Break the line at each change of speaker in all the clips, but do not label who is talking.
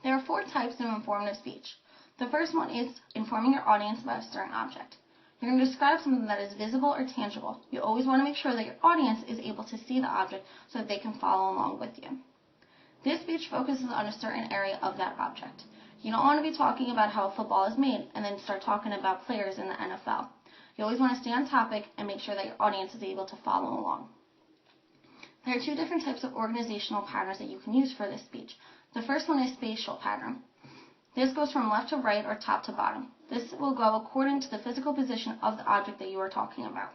There are 4 types of informative speech. The first one is informing your audience about a certain object. You're going to describe something that is visible or tangible. You always want to make sure that your audience is able to see the object so that they can follow along with you. This speech focuses on a certain area of that object. You don't want to be talking about how football is made and then start talking about players in the NFL. You always want to stay on topic and make sure that your audience is able to follow along. There are 2 different types of organizational patterns that you can use for this speech. The first one is spatial pattern. This goes from left to right or top to bottom. This will go according to the physical position of the object that you are talking about.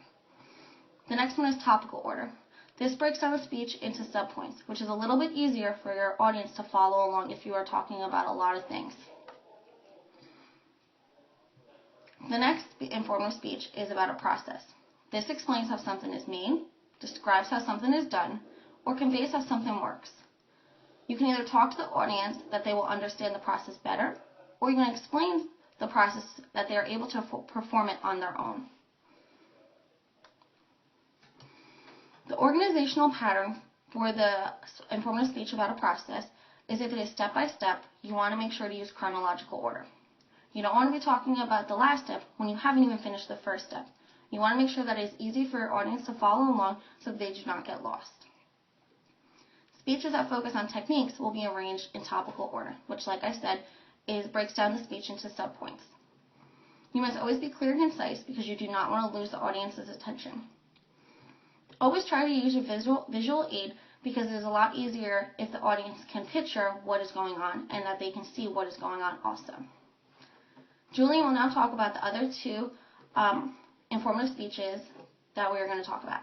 The next one is topical order. This breaks down the speech into subpoints, which is a little bit easier for your audience to follow along if you are talking about a lot of things. The next informative speech is about a process. This explains how something is made, describes how something is done, or conveys how something works. You can either talk to the audience that they will understand the process better, or you can explain the process that they are able to perform it on their own. The organizational pattern for the informative speech about a process is if it is step by step, you want to make sure to use chronological order. You don't want to be talking about the last step when you haven't even finished the first step. You want to make sure that it is easy for your audience to follow along so they do not get lost. Speeches that focus on techniques will be arranged in topical order, which, like I said, breaks down the speech into subpoints. You must always be clear and concise because you do not want to lose the audience's attention. Always try to use a visual aid because it is a lot easier if the audience can picture what is going on and that they can see what is going on also. Julian will now talk about the other 2 informative speeches that we are going to talk about.